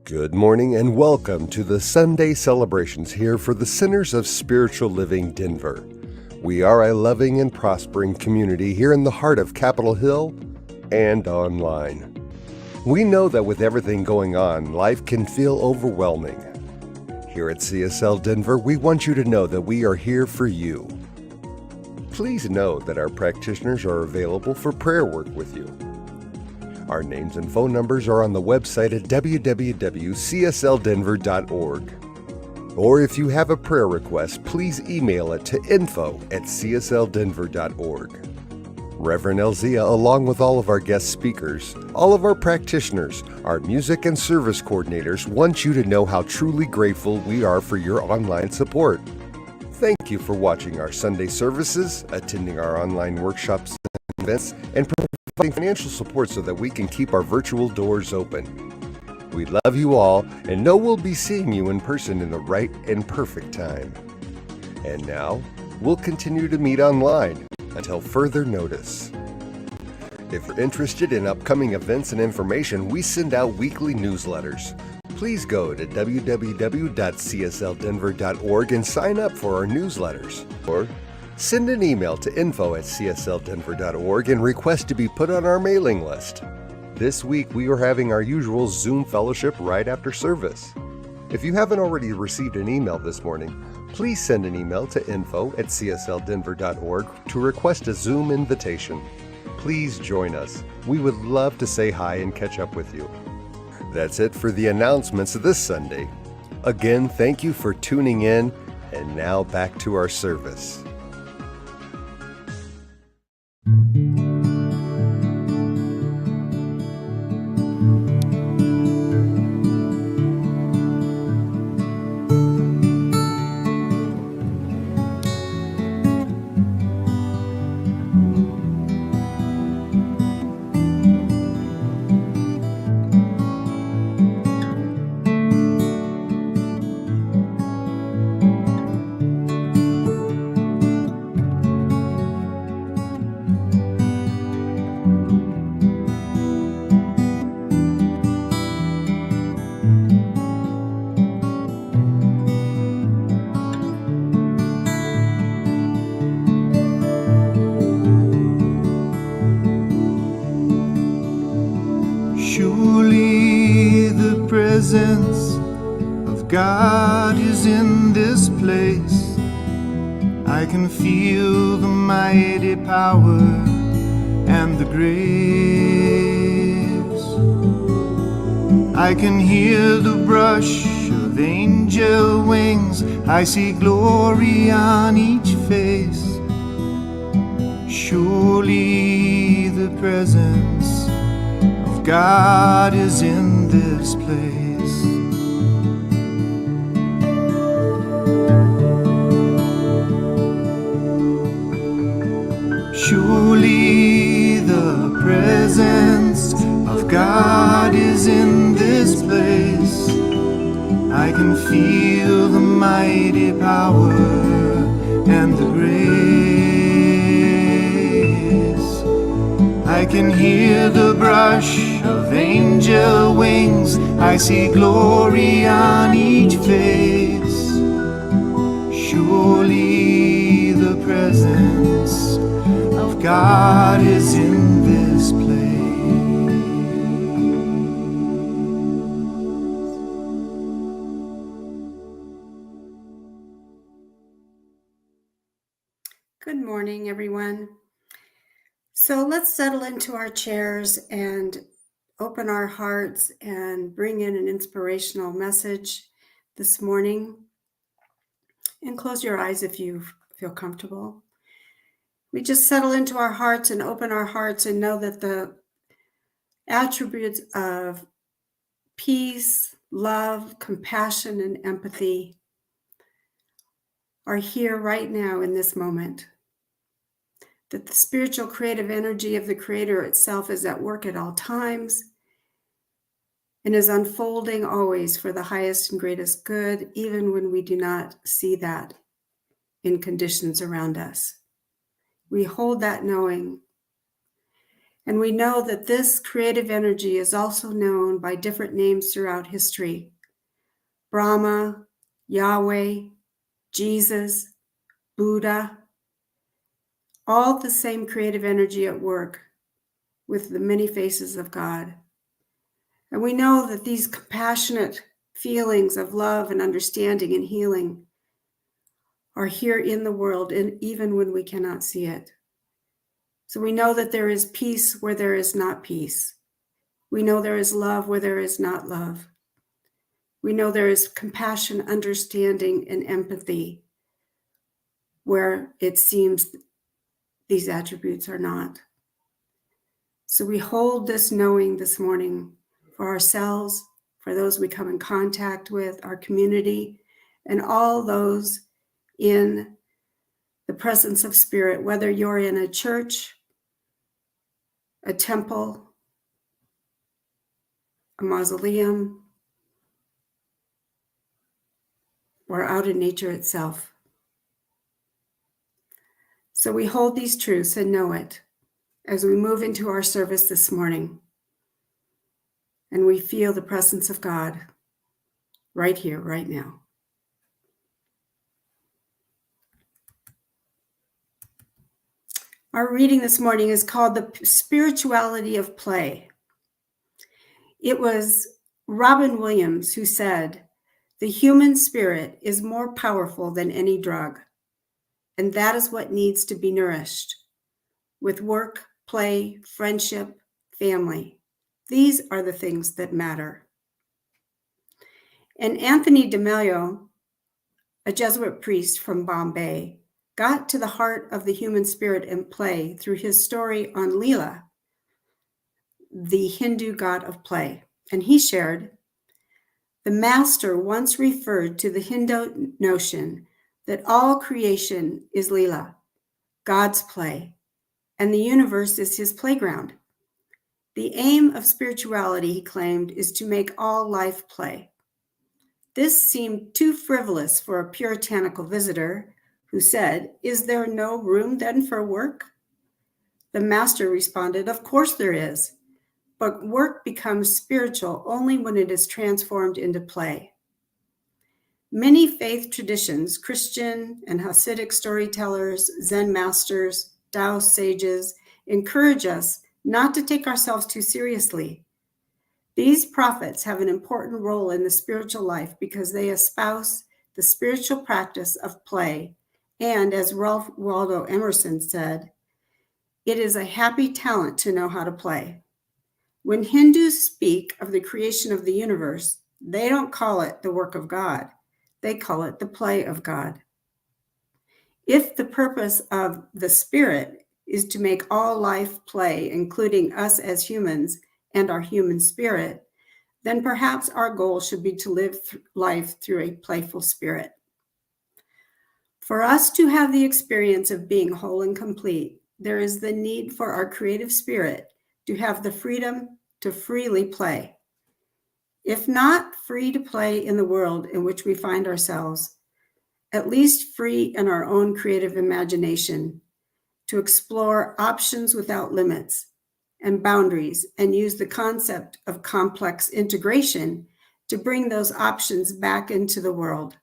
Good morning and welcome to the Sunday celebrations here for the Centers of Spiritual Living Denver. We are a loving and prospering community here in the heart of Capitol Hill and online. We know that with everything going on, life can feel overwhelming. Here at CSL Denver, we want you to know that we are here for you. Please know that our practitioners are available for prayer work with you. Our names and phone numbers are on the website at www.cslddenver.org. Or if you have a prayer request, please email it to info@cslddenver.org. Reverend Elzia, along with all of our guest speakers, all of our practitioners, our music and service coordinators want you to know how truly grateful we are for your online support. Thank you for watching our Sunday services, attending our online workshops and events, and providing financial support so that we can keep our virtual doors open. We love you all and know we'll be seeing you in person in the right and perfect time. And now, we'll continue to meet online until further notice. If you're interested in upcoming events and information, we send out weekly newsletters. Please go to www.cslddenver.org and sign up for our newsletters. Or send an email to info@cslddenver.org and request to be put on our mailing list. This week, we are having our usual Zoom fellowship right after service. If you haven't already received an email this morning, please send an email to info@cslddenver.org to request a Zoom invitation. Please join us. We would love to say hi and catch up with you. That's it for the announcements this Sunday. Again, thank you for tuning in, and now back to our service. Surely the presence of God is in this place. I can feel the mighty power and the grace. I can hear the brush of angel wings. I see glory on each face. Surely the presence of God is in this place. Surely the presence of God is in this place. I can feel the mighty power and the grace. I can hear the brush of angel wings. I see glory on each face. Surely the presence of God is in this place. Good morning, everyone. So let's settle into our chairs and open our hearts and bring in an inspirational message this morning. And close your eyes if you feel comfortable. We just settle into our hearts and open our hearts and know that the attributes of peace, love, compassion, and empathy are here right now in this moment. That the spiritual creative energy of the Creator itself is at work at all times and is unfolding always for the highest and greatest good, even when we do not see that in conditions around us. We hold that knowing. And we know that this creative energy is also known by different names throughout history. Brahma, Yahweh, Jesus, Buddha, all the same creative energy at work with the many faces of God. And we know that these compassionate feelings of love and understanding and healing are here in the world, and even when we cannot see it. So we know that there is peace where there is not peace. We know there is love where there is not love. We know there is compassion, understanding, and empathy where it seems these attributes are not. So we hold this knowing this morning for ourselves, for those we come in contact with, our community, and all those in the presence of spirit, whether you're in a church, a temple, a mausoleum, or out in nature itself. So we hold these truths and know it as we move into our service this morning. And we feel the presence of God right here, right now. Our reading this morning is called The Spirituality of Play. It was Robin Williams who said, "The human spirit is more powerful than any drug, and that is what needs to be nourished with work, play, friendship, family. These are the things that matter." And Anthony DeMello, a Jesuit priest from Bombay, got to the heart of the human spirit and play through his story on Leela, the Hindu god of play. And he shared, "The master once referred to the Hindu notion that all creation is Leela, God's play, and the universe is his playground. The aim of spirituality," he claimed, "is to make all life play." This seemed too frivolous for a puritanical visitor who said, "Is there no room then for work?" The master responded, "Of course there is, but work becomes spiritual only when it is transformed into play." Many faith traditions, Christian and Hasidic storytellers, Zen masters, Taoist sages, encourage us not to take ourselves too seriously. These prophets have an important role in the spiritual life because they espouse the spiritual practice of play. And as Ralph Waldo Emerson said, "It is a happy talent to know how to play." When Hindus speak of the creation of the universe, they don't call it the work of God. They call it the play of God. If the purpose of the spirit is to make all life play, including us as humans and our human spirit, then perhaps our goal should be to live life through a playful spirit. For us to have the experience of being whole and complete, there is the need for our creative spirit to have the freedom to freely play. If not free to play in the world in which we find ourselves, at least free in our own creative imagination to explore options without limits and boundaries and use the concept of complex integration to bring those options back into the world.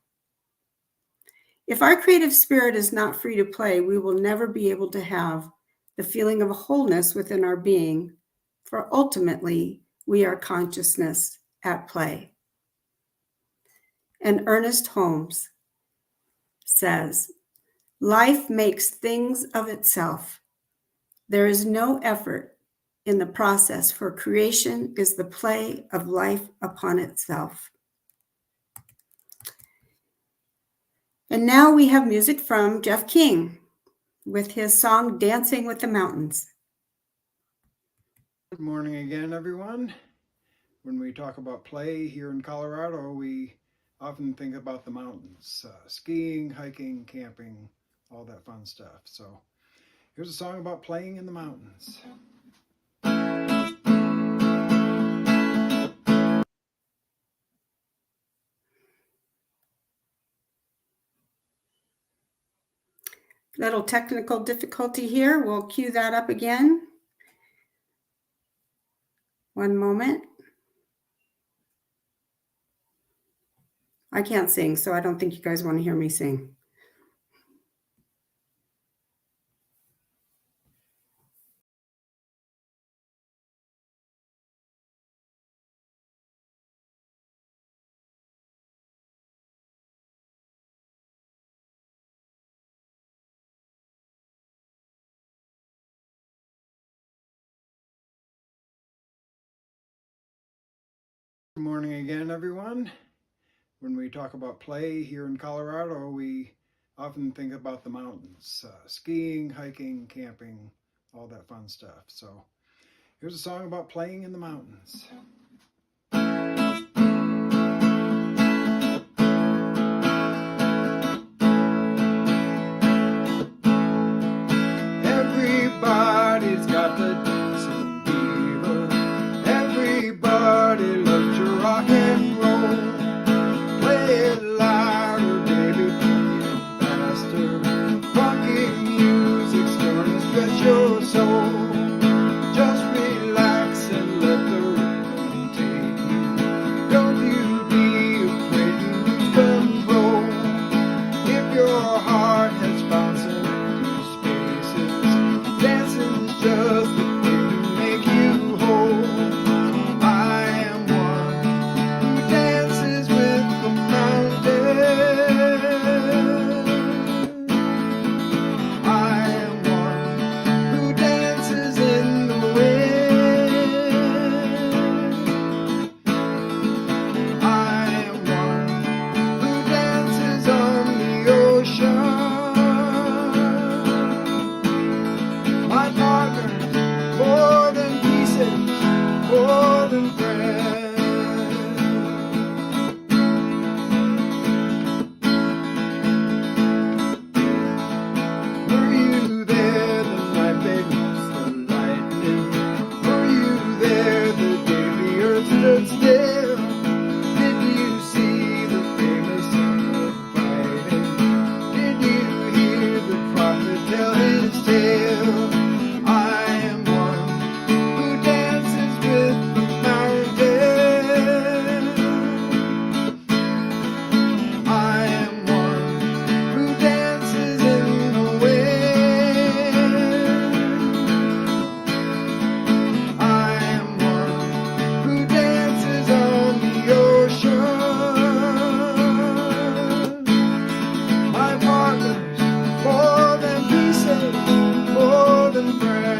If our creative spirit is not free to play, we will never be able to have the feeling of wholeness within our being, for ultimately we are consciousness at play. And Ernest Holmes says, "Life makes things of itself. There is no effort in the process, for creation is the play of life upon itself. And now we have music from Jeff King with his song Dancing with the Mountains. Good morning again, everyone. When we talk about play here in Colorado, we often think about the mountains, skiing, hiking, camping, all that fun stuff. So here's a song about playing in the mountains. Little technical difficulty here. We'll cue that up again. One moment. I can't sing, so I don't think you guys want to hear me sing. Good morning again, everyone. When we talk about play here in Colorado, we often think about the mountains, skiing, hiking, camping, all that fun stuff. So here's a song about playing in the mountains. Everybody's got the dancing fever. Everybody loves to rock and roll. Play it louder, baby, play it faster. Funky music's gonna stretch your soul. Just relax and let the rhythm take you. Don't you be afraid to lose control. If your heart has bouncing through spaces, dancing's just the thing to make you whole. I am one who dances with the mountains. I am one who dances in the wind. I am one who dances on the ocean. My partner's more than pieces, more than friends. Were you there the night they lost the lightning? Were you there the day the earth stood still? Did you see the famous scene of fighting? Did you hear the prophet tell his tale? I am one who dances with the mountains. I am one who dances in the wind. I am one who dances on the ocean. My partner's more than pieces, more than friends.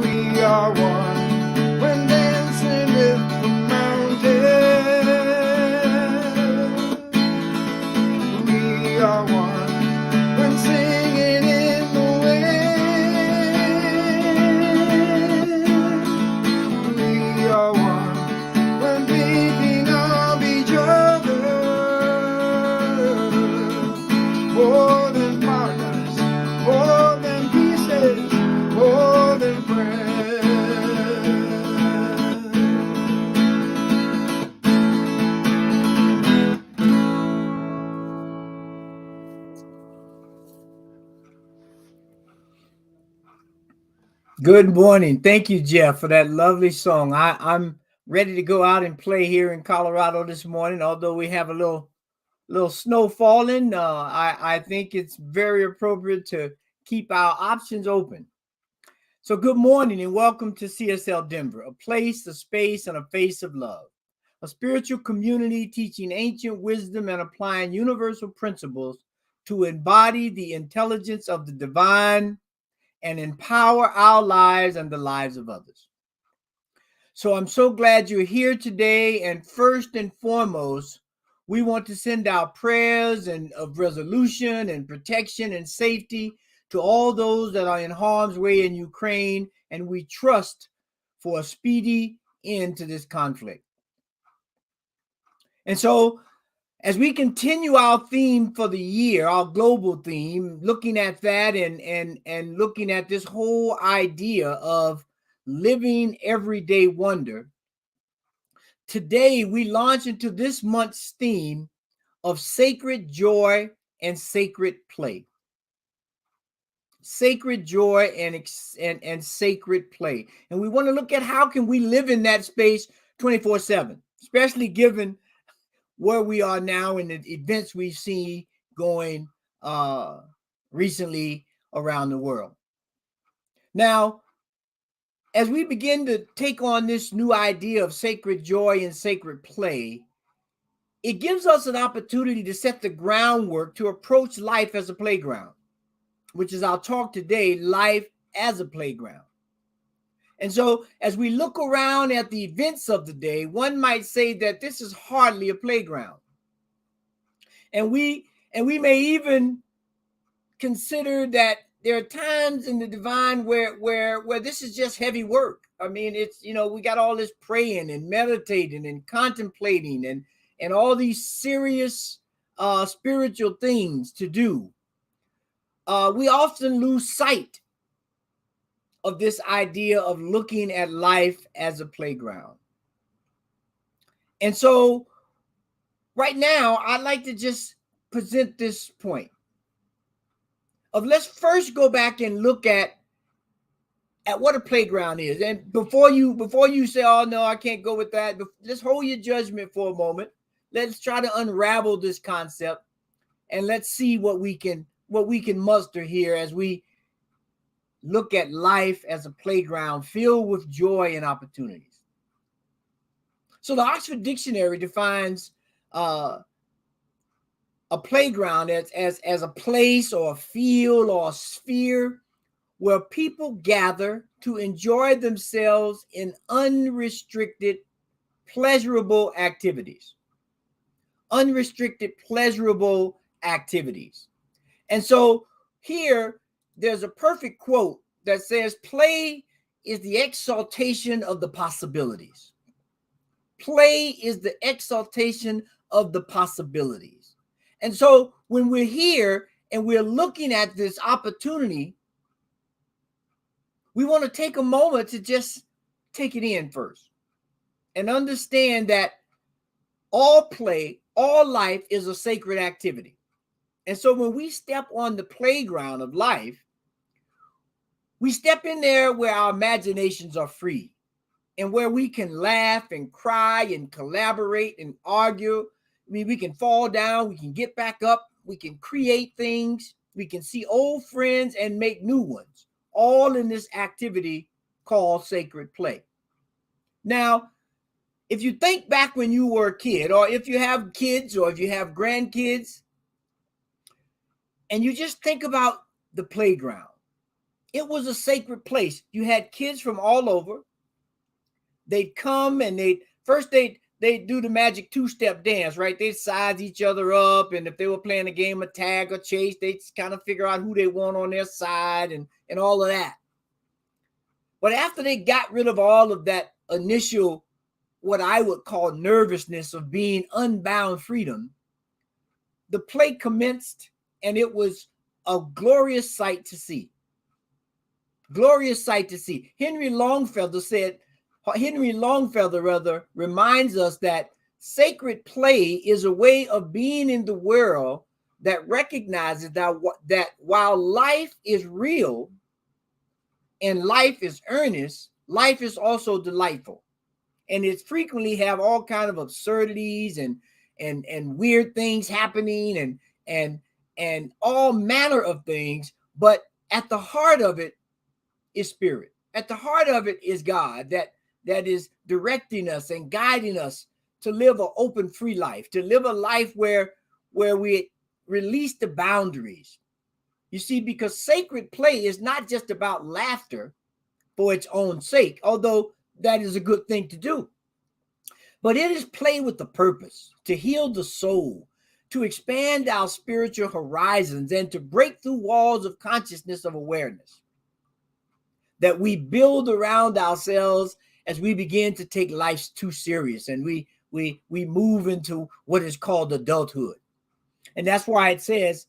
We are one when dancing with the mountains. We are one when singing in the wind. We are one when thinking of each other. More than partners, more than pieces, more than friends. Good morning. Thank you, Jeff, for that lovely song. I'm ready to go out and play here in Colorado this morning, although we have a little snow falling. I think it's very appropriate to keep our options open. So good morning and welcome to CSL Denver, a place, a space, and a face of love. A spiritual community teaching ancient wisdom and applying universal principles to embody the intelligence of the divine and empower our lives and the lives of others. So I'm so glad you're here today. And first and foremost, we want to send our prayers and of resolution and protection and safety to all those that are in harm's way in Ukraine, and we trust for a speedy end to this conflict. And so, as we continue our theme for the year, our global theme, looking at that and looking at this whole idea of living everyday wonder, today we launch into this month's theme of sacred joy and sacred play. Sacred joy and sacred play. And we want to look at how can we live in that space 24/7, especially given where we are now and the events we see going recently around the world. Now, as we begin to take on this new idea of sacred joy and sacred play, it gives us an opportunity to set the groundwork to approach life as a playground, which is our talk today, life as a playground. And so as we look around at the events of the day, one might say that this is hardly a playground. And we may even consider that there are times in the divine where this is just heavy work. I mean, it's, we got all this praying and meditating and contemplating and all these serious spiritual things to do. We often lose sight of this idea of looking at life as a playground. And so right now, I'd like to just present this point of let's first go back and look at what a playground is. And before you say, oh no, I can't go with that, let's hold your judgment for a moment. Let's try to unravel this concept and let's see what we can muster here as we look at life as a playground filled with joy and opportunities. So the Oxford Dictionary defines a playground as a place or a field or a sphere where people gather to enjoy themselves in unrestricted, pleasurable activities. Unrestricted, pleasurable activities. And so here, there's a perfect quote that says, play is the exaltation of the possibilities. Play is the exaltation of the possibilities. And so when we're here and we're looking at this opportunity, we want to take a moment to just take it in first and understand that all play, all life is a sacred activity. And so when we step on the playground of life, we step in there where our imaginations are free and where we can laugh and cry and collaborate and argue. I mean, we can fall down, we can get back up, we can create things, we can see old friends and make new ones, all in this activity called sacred play. Now, if you think back when you were a kid, or if you have kids, or if you have grandkids, and you just think about the playground, it was a sacred place. You had kids from all over. They'd come and they'd do the magic two-step dance, right? They'd size each other up, and if they were playing a game of tag or chase, they'd kind of figure out who they want on their side and all of that. But after they got rid of all of that initial, what I would call nervousness of being unbound freedom, the play commenced, and it was a glorious sight to see. Glorious sight to see. Henry Longfellow reminds us that sacred play is a way of being in the world that recognizes that while life is real and life is earnest, life is also delightful. And it frequently have all kind of absurdities and weird things happening and all manner of things. But at the heart of it is spirit. At the heart of it is God that is directing us and guiding us to live an open, free life, to live a life where we release the boundaries. You see, because sacred play is not just about laughter for its own sake, although that is a good thing to do. But it is play with the purpose to heal the soul, to expand our spiritual horizons, and to break through walls of consciousness of awareness that we build around ourselves as we begin to take life too serious and we move into what is called adulthood. And that's why it says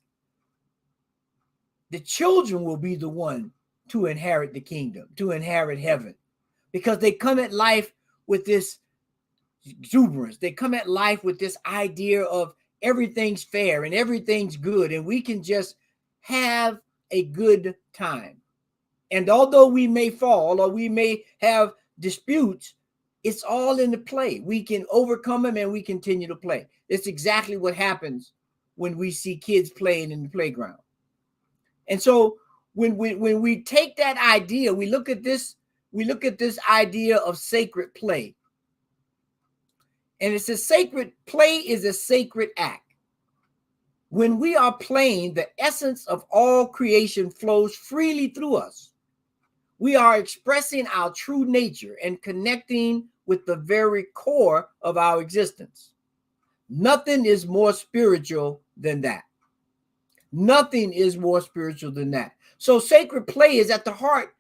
the children will be the one to inherit the kingdom, to inherit heaven, because they come at life with this exuberance. They come at life with this idea of everything's fair and everything's good, and we can just have a good time. And although we may fall or we may have disputes, it's all in the play. We can overcome them and we continue to play. It's exactly what happens when we see kids playing in the playground. And so when we take that idea, we look at this idea of sacred play. And it says sacred play is a sacred act. When we are playing, the essence of all creation flows freely through us. We are expressing our true nature and connecting with the very core of our existence. Nothing is more spiritual than that. Nothing is more spiritual than that. So sacred play is at the heart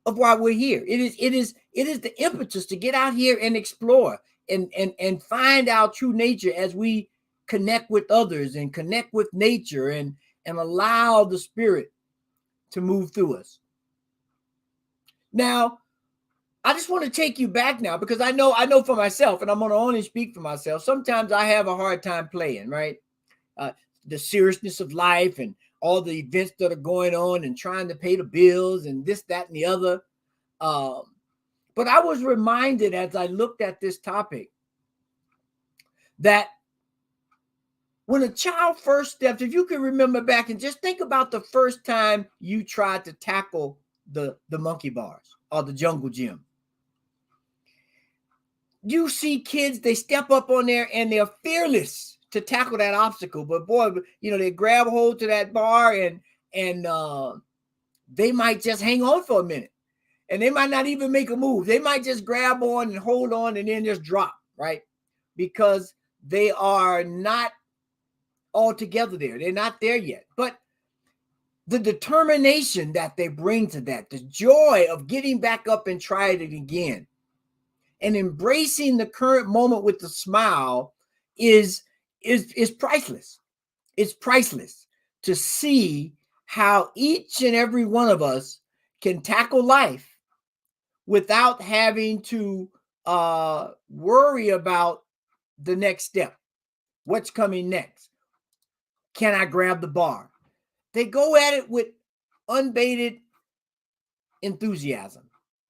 of why we're here. It is the impetus to get out here and explore and find our true nature as we connect with others and connect with nature and allow the spirit to move through us. Now, I just want to take you back now, because I know for myself, and I'm going to only speak for myself. Sometimes I have a hard time playing, right? The seriousness of life and all the events that are going on and trying to pay the bills and this, that, and the other. But I was reminded as I looked at this topic that when a child first steps, if you can remember back and just think about the first time you tried to tackle the monkey bars or the jungle gym. You see kids, they step up on there and they're fearless to tackle that obstacle. But boy, they grab hold to that bar and they might just hang on for a minute. And they might not even make a move. They might just grab on and hold on and then just drop, right? Because they are not all together there. They're not there yet. But the determination that they bring to that, the joy of getting back up and trying it again, and embracing the current moment with a smile is priceless. It's priceless to see how each and every one of us can tackle life without having to worry about the next step. What's coming next? Can I grab the bar? They go at it with unabated enthusiasm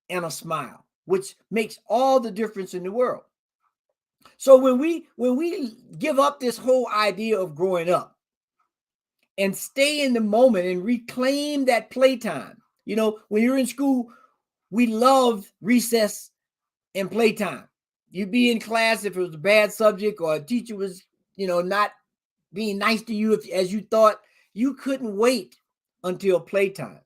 and a smile, which makes all the difference in the world. So when we give up this whole idea of growing up and stay in the moment and reclaim that playtime, when you're in school, we love recess and playtime. You'd be in class if it was a bad subject or a teacher was, not being nice to you as you thought. You couldn't wait until playtime.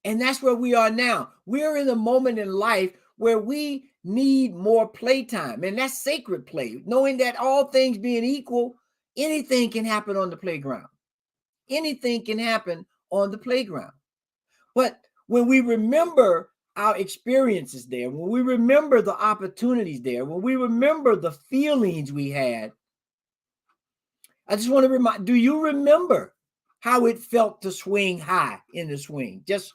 And that's where we are now. We're in a moment in life where we need more playtime, and that's sacred play, knowing that all things being equal, anything can happen on the playground. Anything can happen on the playground. But when we remember our experiences there, when we remember the opportunities there, when we remember the feelings we had, I just want to remind, do you remember how it felt to swing high in the swing? Just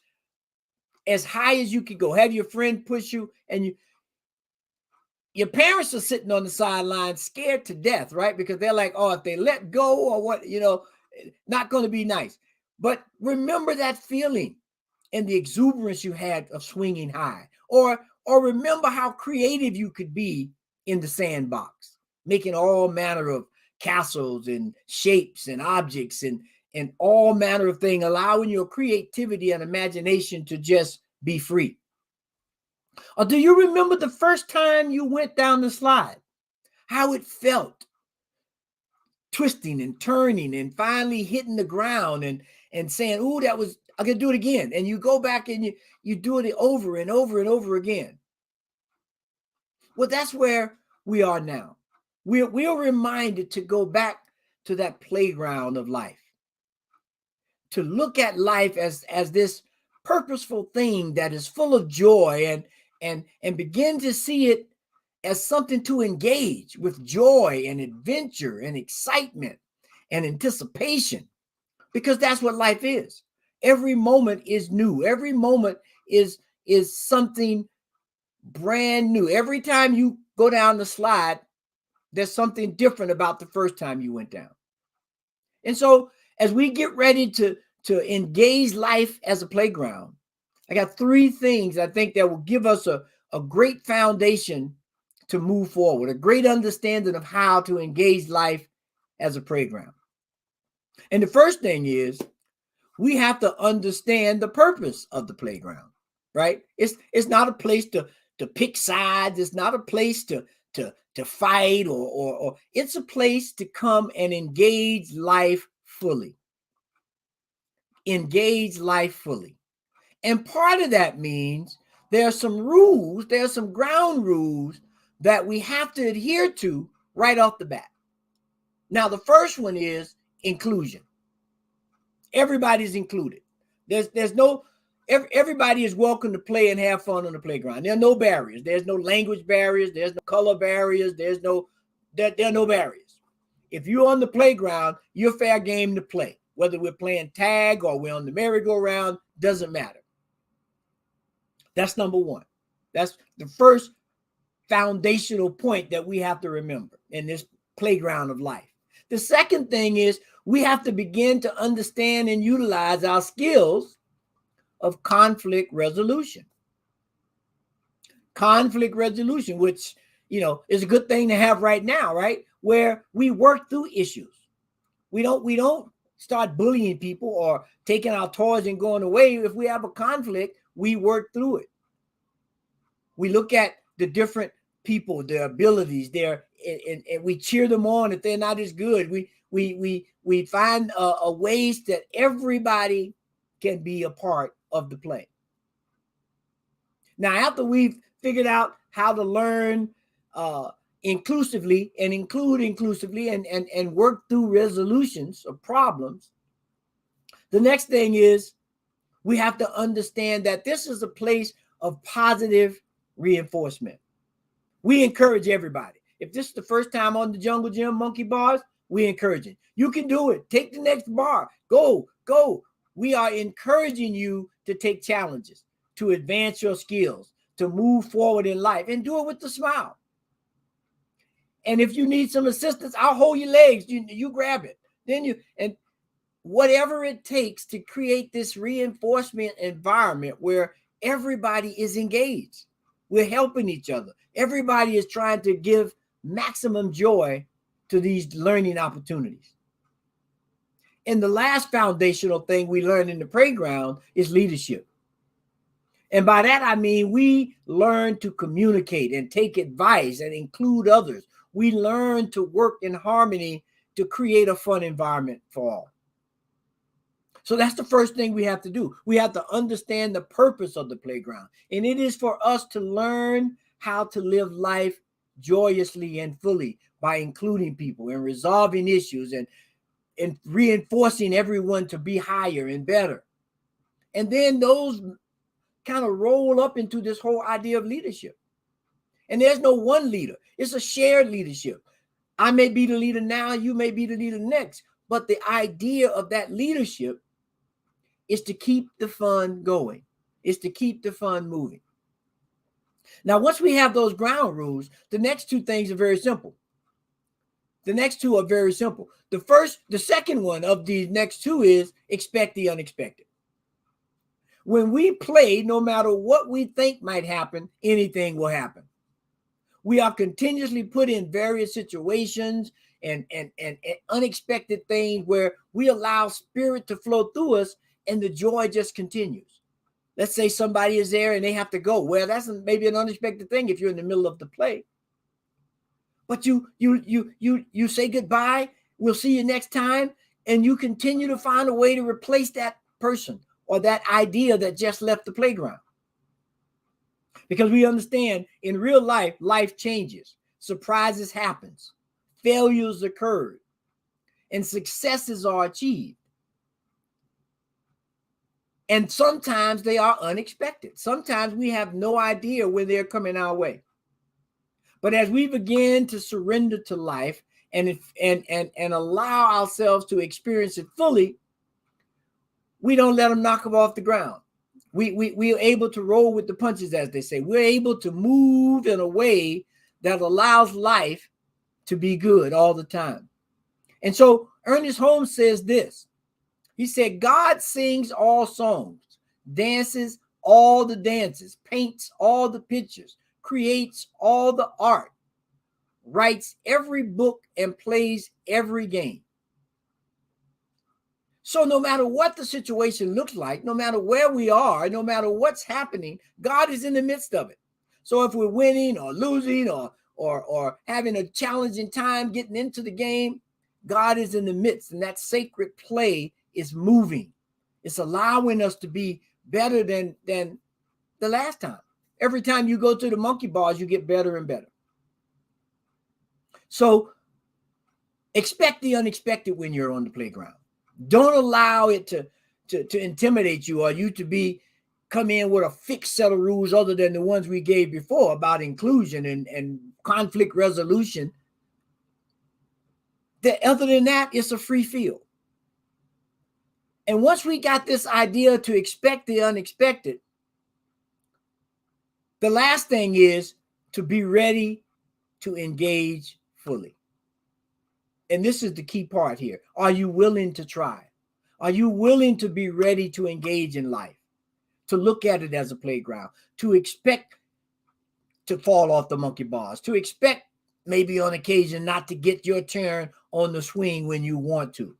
as high as you could go. Have your friend push you, and your parents are sitting on the sideline scared to death, right? Because they're like, oh, if they let go or what, not going to be nice. But remember that feeling and the exuberance you had of swinging high. Or remember how creative you could be in the sandbox, making all manner of castles and shapes and objects and all manner of things, allowing your creativity and imagination to just be free. Or do you remember the first time you went down the slide? How it felt? twisting and turning and finally hitting the ground and saying, "Ooh, that was, I can do it again." And you go back and you do it over and over and over again. Well, that's where we are now. We are reminded to go back to that playground of life, to look at life as this purposeful thing that is full of joy, and begin to see it as something to engage with joy and adventure and excitement and anticipation, because that's what life is. Every moment is new. Every moment is something brand new. Every time you go down the slide, there's something different about the first time you went down. And so as we get ready to engage life as a playground, I got 3 things I think that will give us a great foundation to move forward, a great understanding of how to engage life as a playground. And the first thing is, we have to understand the purpose of the playground, right? It's not a place to pick sides. It's not a place to fight, or it's a place to come and engage life fully. Engage life fully. And part of that means there are some rules, there are some ground rules that we have to adhere to right off the bat. Now, the first one is inclusion. Everybody's included. There's no, everybody is welcome to play and have fun on the playground. There are no barriers. There's no language barriers. There's no color barriers. There are no barriers. If you're on the playground, you're fair game to play. Whether we're playing tag or we're on the merry-go-round, doesn't matter. That's number one. That's the first foundational point that we have to remember in this playground of life. The second thing is, we have to begin to understand and utilize our skills of conflict resolution. Conflict resolution, which, is a good thing to have right now, right? Where we work through issues. We don't start bullying people or taking our toys and going away. If we have a conflict, we work through it. We look at the different people, their abilities, and we cheer them on if they're not as good. We find ways that everybody can be a part of the play. Now, after we've figured out how to learn inclusively and include inclusively and work through resolutions of problems, the next thing is, we have to understand that this is a place of positive reinforcement. We encourage everybody. If this is the first time on the Jungle Gym Monkey Bars, we encourage it. You can do it. Take the next bar. Go. We are encouraging you to take challenges, to advance your skills, to move forward in life, and do it with a smile. And if you need some assistance, I'll hold your legs. You grab it. And whatever it takes to create this reinforcement environment where everybody is engaged. We're helping each other. Everybody is trying to give maximum joy to these learning opportunities. And the last foundational thing we learn in the playground is leadership. And by that, I mean, we learn to communicate and take advice and include others. We learn to work in harmony to create a fun environment for all. So that's the first thing we have to do. We have to understand the purpose of the playground. And it is for us to learn how to live life joyously and fully by including people and resolving issues and reinforcing everyone to be higher and better. And then those kind of roll up into this whole idea of leadership. And there's no one leader. It's a shared leadership. I may be the leader now, you may be the leader next. But the idea of that leadership is to keep the fun going. Is to keep the fun moving. Now, once we have those ground rules, the next 2 things are very simple. The second one of the next 2 is expect the unexpected. When we play, no matter what we think might happen, anything will happen. We are continuously put in various situations and unexpected things where we allow spirit to flow through us, and the joy just continues. Let's say somebody is there and they have to go. Well, that's maybe an unexpected thing if you're in the middle of the play. But you say goodbye we'll see you next time, and you continue to find a way to replace that person or that idea that just left the playground. Because we understand in real life, life changes, surprises happens, failures occur, and successes are achieved. And sometimes they are unexpected. Sometimes we have no idea when they're coming our way. But as we begin to surrender to life and allow ourselves to experience it fully, we don't let them knock them off the ground. We are able to roll with the punches, as they say. We're able to move in a way that allows life to be good all the time. And so Ernest Holmes says this. He said, God sings all songs, dances all the dances, paints all the pictures, creates all the art, writes every book, and plays every game. So no matter what the situation looks like, no matter where we are, no matter what's happening, God is in the midst of it. So if we're winning or losing or having a challenging time getting into the game, God is in the midst, and that sacred play is moving. It's allowing us to be better than the last time. Every time you go to the monkey bars, you get better and better. So expect the unexpected when you're on the playground. Don't allow it to intimidate you, or you to come in with a fixed set of rules other than the ones we gave before about inclusion and conflict resolution. Other than that, it's a free field. And once we got this idea to expect the unexpected, the last thing is to be ready to engage fully. And this is the key part here. Are you willing to try? Are you willing to be ready to engage in life, to look at it as a playground, to expect to fall off the monkey bars, to expect maybe on occasion not to get your turn on the swing when you want to?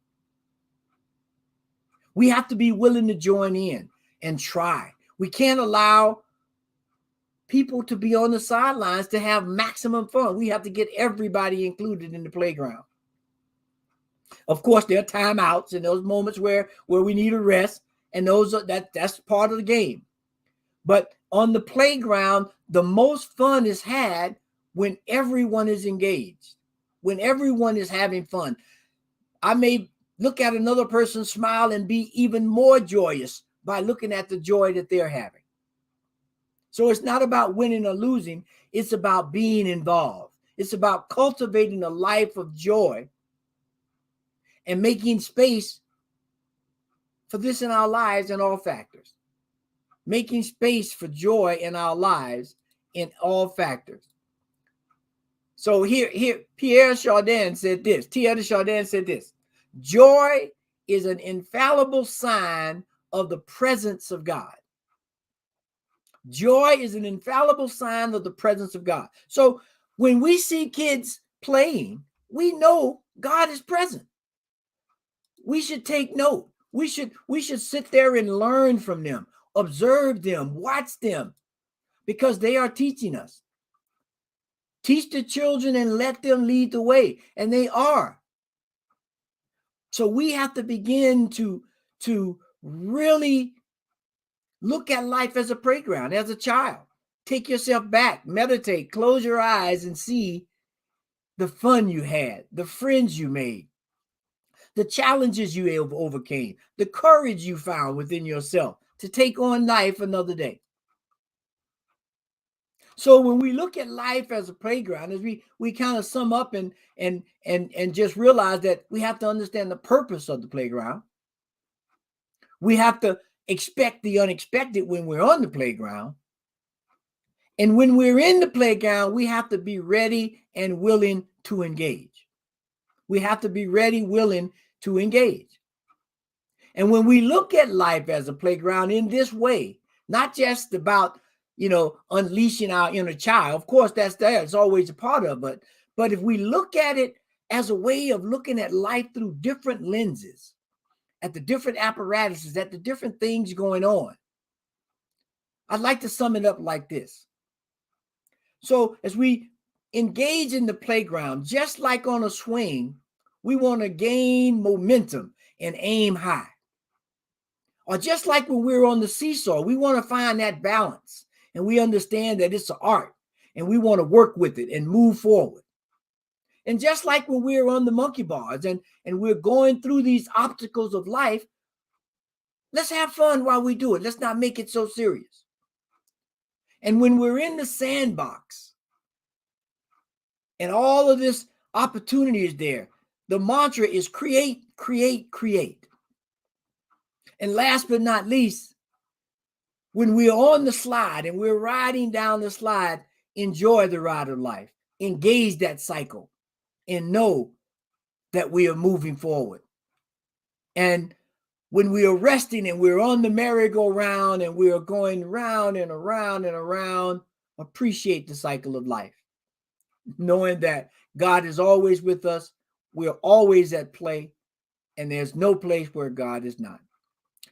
We have to be willing to join in and try. We can't allow people to be on the sidelines to have maximum fun. We have to get everybody included in the playground. Of course, there are timeouts and those moments where we need a rest, and that's part of the game. But on the playground, the most fun is had when everyone is engaged, when everyone is having fun. I may look at another person smile and be even more joyous by looking at the joy that they're having. So it's not about winning or losing. It's about being involved. It's about cultivating a life of joy and making space for this in our lives in all factors. Making space for joy in our lives in all factors. So here, Pierre Chardin said this. Pierre Chardin said this. Joy is an infallible sign of the presence of God. Joy is an infallible sign of the presence of God. So when we see kids playing, we know God is present. We should take note. We should sit there and learn from them, observe them, watch them, because they are teaching us. Teach the children and let them lead the way, and they are. So we have to begin to really look at life as a playground, as a child. Take yourself back, meditate, close your eyes, and see the fun you had, the friends you made, the challenges you overcame, the courage you found within yourself to take on life another day. So when we look at life as a playground, as we kind of sum up and just realize that we have to understand the purpose of the playground. We have to expect the unexpected when we're on the playground. And when we're in the playground, we have to be ready and willing to engage. We have to be ready, willing to engage. And when we look at life as a playground in this way, not just about, unleashing our inner child, of course, that's there. It's always a part of it. But if we look at it as a way of looking at life through different lenses, at the different apparatuses, at the different things going on, I'd like to sum it up like this. So as we engage in the playground, just like on a swing, We want to gain momentum and aim high. Or just like when we're on the seesaw, we want to find that balance, and we understand that it's an art, and we want to work with it and move forward. And just like when we're on the monkey bars and we're going through these obstacles of life, let's have fun while we do it. Let's not make it so serious. And when we're in the sandbox and all of this opportunity is there, the mantra is create, create, create. And last but not least, when we're on the slide and we're riding down the slide, enjoy the ride of life, engage that cycle, and know that we are moving forward. And when we are resting and we're on the merry-go-round and we are going round and around and around, appreciate the cycle of life, knowing that God is always with us, we're always at play, and there's no place where God is not.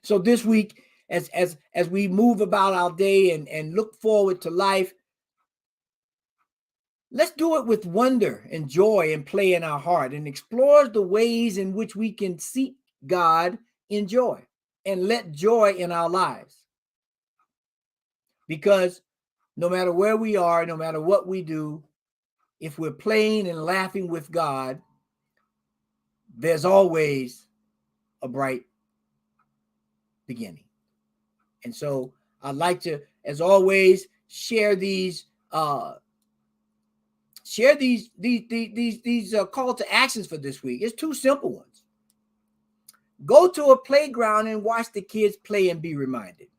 So this week, as we move about our day and look forward to life, let's do it with wonder and joy and play in our heart, and explore the ways in which we can seek God in joy and let joy in our lives. Because no matter where we are, no matter what we do, if we're playing and laughing with God, there's always a bright beginning. And so I'd like to, as always, share these call to actions for this week. It's two simple ones. Go to a playground and watch the kids play and be reminded.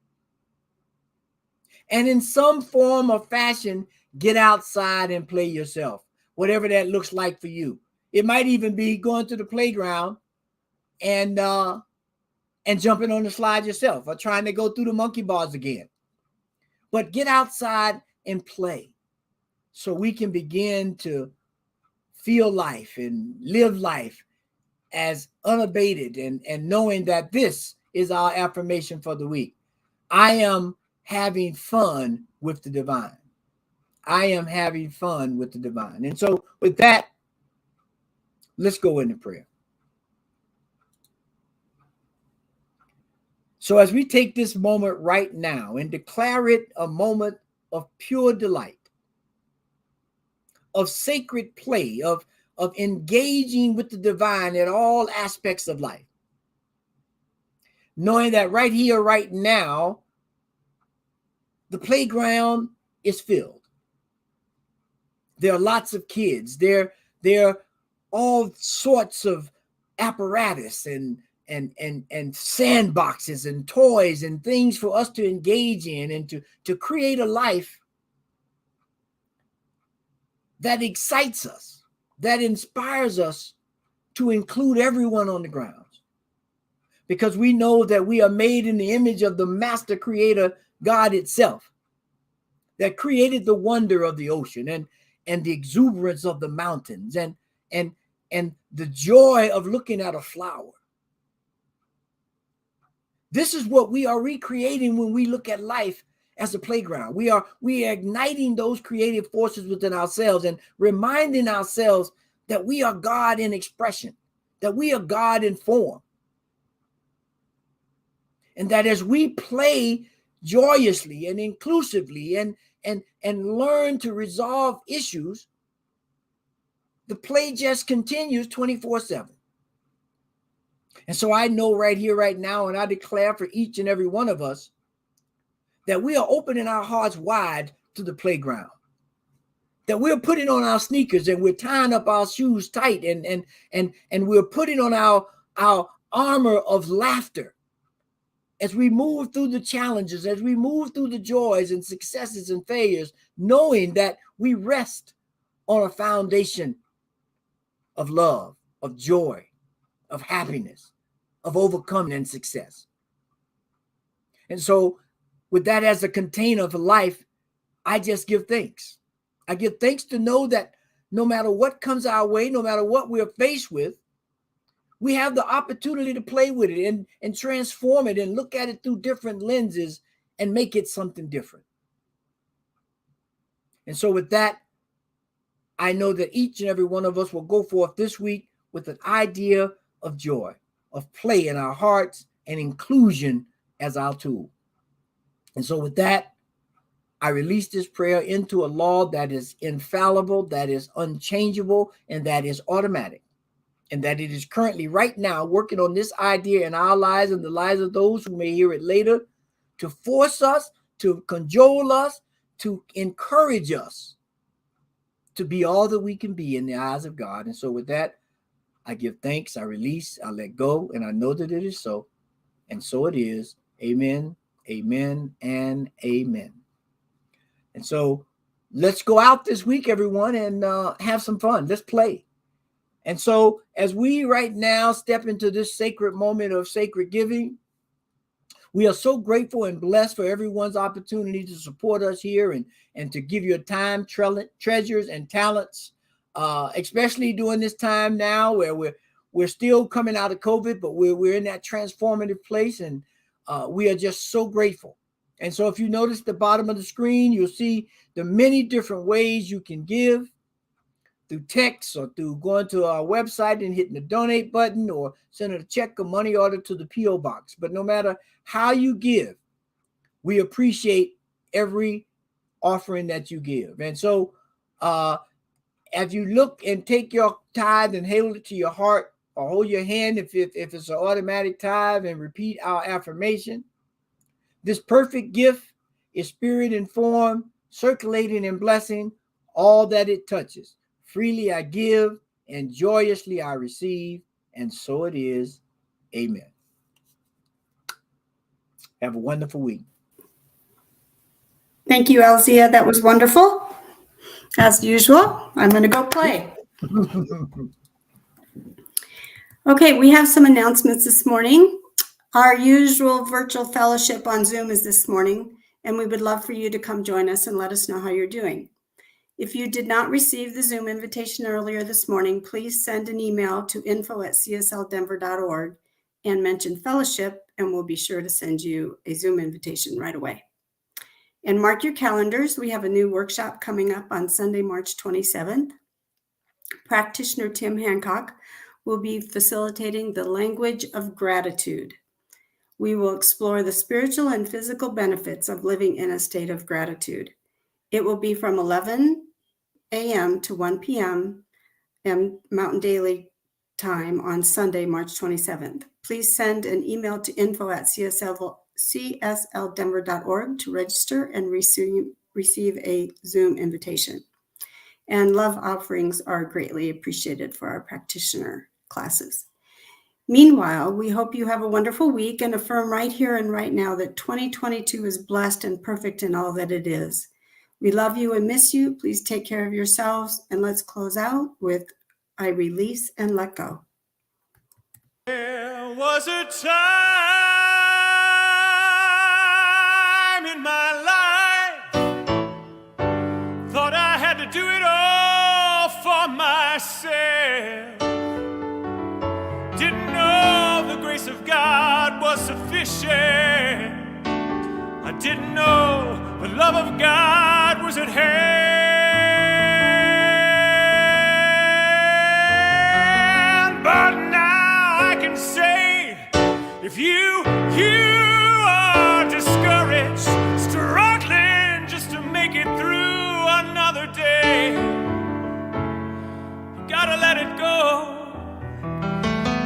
And in some form or fashion, get outside and play yourself, whatever that looks like for you. It might even be going to the playground and jumping on the slide yourself, or trying to go through the monkey bars again. But get outside and play so we can begin to feel life and live life as unabated, and knowing that this is our affirmation for the week. I am having fun with the divine. I am having fun with the divine. And so with that, let's go into prayer. So as we take this moment right now and declare it a moment of pure delight, of sacred play, of engaging with the divine in all aspects of life, knowing that right here, right now, the playground is filled. There are lots of kids. There are all sorts of apparatus and sandboxes and toys and things for us to engage in and to create a life that excites us, that inspires us to include everyone on the grounds. Because we know that we are made in the image of the master creator, God itself, that created the wonder of the ocean and the exuberance of the mountains and the joy of looking at a flower. This is what we are recreating when we look at life as a playground. We are igniting those creative forces within ourselves and reminding ourselves that we are God in expression, that we are God in form. And that as we play joyously and inclusively and learn to resolve issues, the play just continues 24/7. And so I know right here, right now, and I declare for each and every one of us that we are opening our hearts wide to the playground, that we're putting on our sneakers and we're tying up our shoes tight and we're putting on our armor of laughter as we move through the challenges, as we move through the joys and successes and failures, knowing that we rest on a foundation of love, of joy, of happiness, of overcoming and success. And so with that as a container for life, I just give thanks. I give thanks to know that no matter what comes our way, no matter what we're faced with, we have the opportunity to play with it and transform it and look at it through different lenses and make it something different. And so with that, I know that each and every one of us will go forth this week with an idea of joy, of play in our hearts, and inclusion as our tool. And so with that, I release this prayer into a law that is infallible, that is unchangeable, and that is automatic. And that it is currently right now working on this idea in our lives and the lives of those who may hear it later, to force us, to cajole us, to encourage us to be all that we can be in the eyes of God. And so with that, I give thanks, I release, I let go, and I know that it is so. And so it is. Amen, amen, and amen. And so let's go out this week, everyone, and have some fun. Let's play. And so as we right now step into this sacred moment of sacred giving, we are so grateful and blessed for everyone's opportunity to support us here and to give your time, treasures, and talents, especially during this time now where we're still coming out of COVID, but we're in that transformative place, and we are just so grateful. And so if you notice the bottom of the screen, you'll see the many different ways you can give, through text or through going to our website and hitting the donate button, or sending a check or money order to the P.O. box. But no matter how you give, we appreciate every offering that you give. And so as you look and take your tithe and hold it to your heart, or hold your hand if it's an automatic tithe, and repeat our affirmation. This perfect gift is spirit informed, circulating and blessing all that it touches. Freely I give, and joyously I receive, and so it is. Amen. Have a wonderful week. Thank you, Elzia. That was wonderful. As usual, I'm going to go play. Okay, we have some announcements this morning. Our usual virtual fellowship on Zoom is this morning, and we would love for you to come join us and let us know how you're doing. If you did not receive the Zoom invitation earlier this morning, please send an email to info@csldenver.org and mention fellowship, and we'll be sure to send you a Zoom invitation right away. And mark your calendars. We have a new workshop coming up on Sunday, March 27th. Practitioner Tim Hancock will be facilitating the language of gratitude. We will explore the spiritual and physical benefits of living in a state of gratitude. It will be from 11 a.m. to 1 p.m. Mountain Daily Time on Sunday, March 27th. Please send an email to info@csldenver.org to register and receive a Zoom invitation. And love offerings are greatly appreciated for our practitioner classes. Meanwhile, we hope you have a wonderful week and affirm right here and right now that 2022 is blessed and perfect in all that it is. We love you and miss you. Please take care of yourselves. And let's close out with I Release and Let Go. There was a time in my life, thought I had to do it all for myself. Didn't know the grace of God was sufficient. I didn't know the love of God was at hand. But now I can say, if you are discouraged, struggling just to make it through another day, you gotta let it go.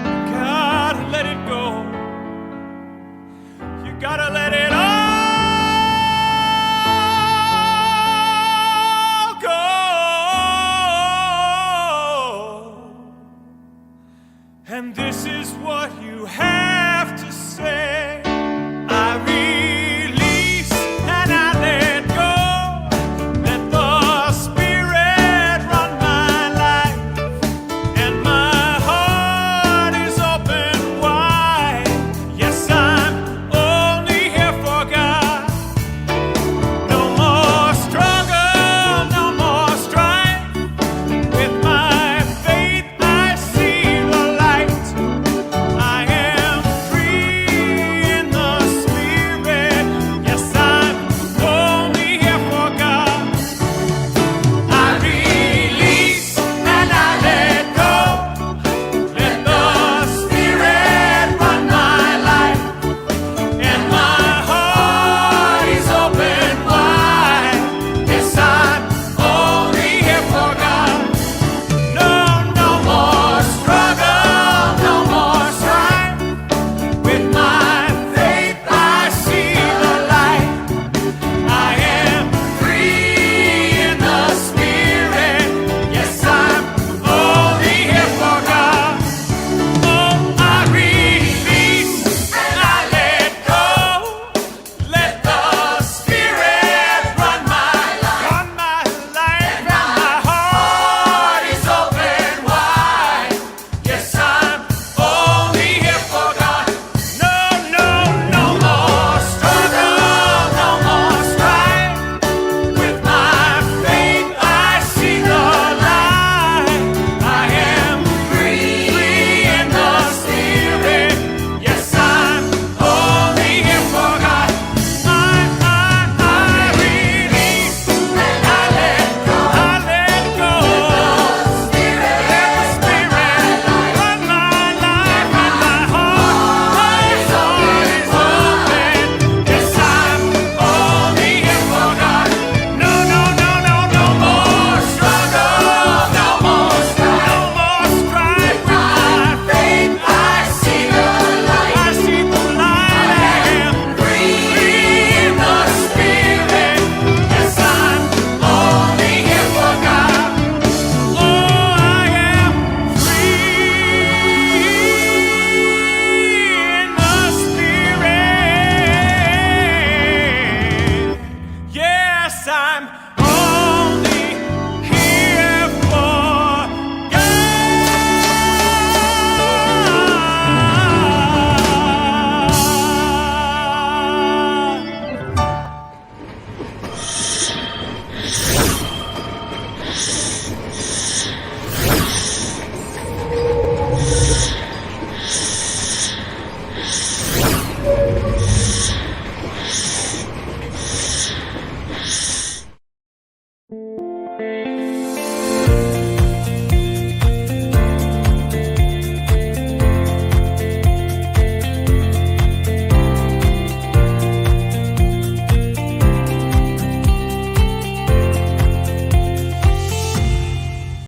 You gotta let it go. You gotta let it all go. And this is what you have.